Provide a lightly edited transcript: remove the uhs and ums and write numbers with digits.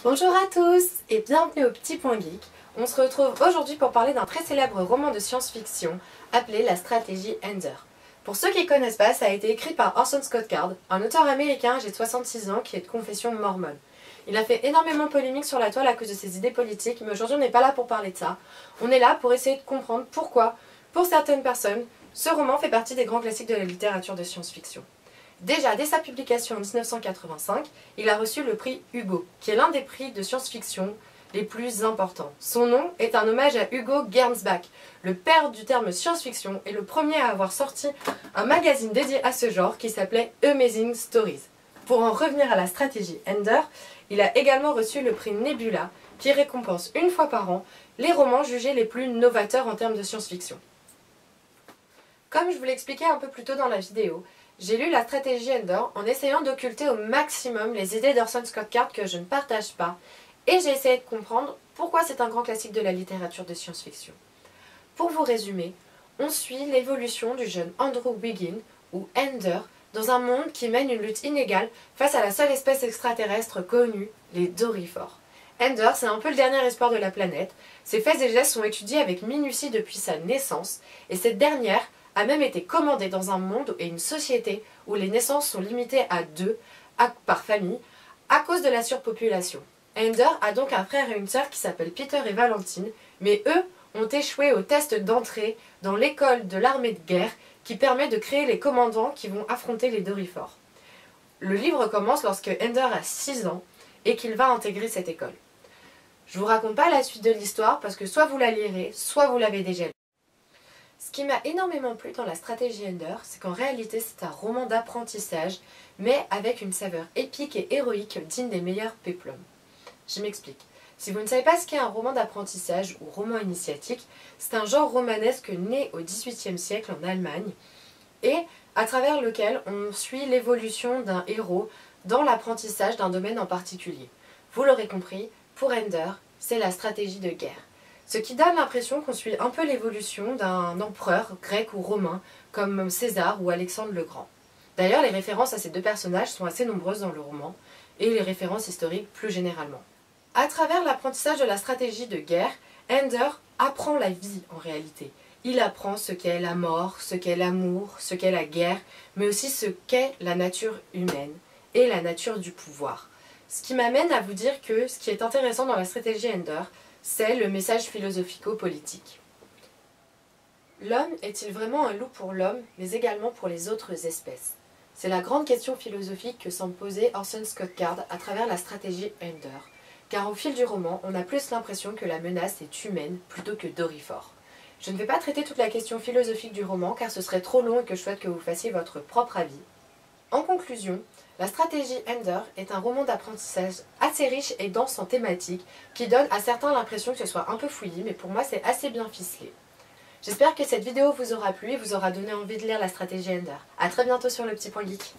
Bonjour à tous et bienvenue au Petit Point Geek. On se retrouve aujourd'hui pour parler d'un très célèbre roman de science-fiction appelé La Stratégie Ender. Pour ceux qui ne connaissent pas, ça a été écrit par Orson Scott Card, un auteur américain âgé de 66 ans qui est de confession mormone. Il a fait énormément polémique sur la toile à cause de ses idées politiques, mais aujourd'hui on n'est pas là pour parler de ça. On est là pour essayer de comprendre pourquoi, pour certaines personnes, ce roman fait partie des grands classiques de la littérature de science-fiction. Déjà, dès sa publication en 1985, il a reçu le prix Hugo, qui est l'un des prix de science-fiction les plus importants. Son nom est un hommage à Hugo Gernsback, le père du terme science-fiction et le premier à avoir sorti un magazine dédié à ce genre qui s'appelait Amazing Stories. Pour en revenir à la stratégie Ender, il a également reçu le prix Nebula, qui récompense une fois par an les romans jugés les plus novateurs en termes de science-fiction. Comme je vous l'expliquais un peu plus tôt dans la vidéo, j'ai lu La Stratégie Ender en essayant d'occulter au maximum les idées d'Orson Scott Card que je ne partage pas, et j'ai essayé de comprendre pourquoi c'est un grand classique de la littérature de science-fiction. Pour vous résumer, on suit l'évolution du jeune Andrew Wiggin, ou Ender, dans un monde qui mène une lutte inégale face à la seule espèce extraterrestre connue, les Doryphores. Ender, c'est un peu le dernier espoir de la planète. Ses faits et gestes sont étudiés avec minutie depuis sa naissance, et cette dernière a même été commandée dans un monde et une société où les naissances sont limitées à 2 par famille à cause de la surpopulation. Ender a donc un frère et une sœur qui s'appellent Peter et Valentine, mais eux ont échoué au test d'entrée dans l'école de l'armée de guerre qui permet de créer les commandants qui vont affronter les Doryphores. Le livre commence lorsque Ender a 6 ans et qu'il va intégrer cette école. Je vous raconte pas la suite de l'histoire parce que soit vous la lirez, soit vous l'avez déjà lu. Ce qui m'a énormément plu dans La Stratégie Ender, c'est qu'en réalité c'est un roman d'apprentissage, mais avec une saveur épique et héroïque digne des meilleurs péplums. Je m'explique. Si vous ne savez pas ce qu'est un roman d'apprentissage ou roman initiatique, c'est un genre romanesque né au XVIIIe siècle en Allemagne, et à travers lequel on suit l'évolution d'un héros dans l'apprentissage d'un domaine en particulier. Vous l'aurez compris, pour Ender, c'est la stratégie de guerre. Ce qui donne l'impression qu'on suit un peu l'évolution d'un empereur grec ou romain comme César ou Alexandre le Grand. D'ailleurs, les références à ces deux personnages sont assez nombreuses dans le roman, et les références historiques plus généralement. À travers l'apprentissage de la stratégie de guerre, Ender apprend la vie en réalité. Il apprend ce qu'est la mort, ce qu'est l'amour, ce qu'est la guerre, mais aussi ce qu'est la nature humaine et la nature du pouvoir. Ce qui m'amène à vous dire que ce qui est intéressant dans la stratégie Ender, c'est le message philosophico-politique. L'homme est-il vraiment un loup pour l'homme, mais également pour les autres espèces? C'est la grande question philosophique que semble poser Orson Scott Card à travers la stratégie Ender, car au fil du roman, on a plus l'impression que la menace est humaine plutôt que Doryphore. Je ne vais pas traiter toute la question philosophique du roman car ce serait trop long et que je souhaite que vous fassiez votre propre avis. En conclusion, La Stratégie Ender est un roman d'apprentissage assez riche et dense en thématiques qui donne à certains l'impression que ce soit un peu fouillis, mais pour moi c'est assez bien ficelé. J'espère que cette vidéo vous aura plu et vous aura donné envie de lire La Stratégie Ender. A très bientôt sur le Petit Point Geek.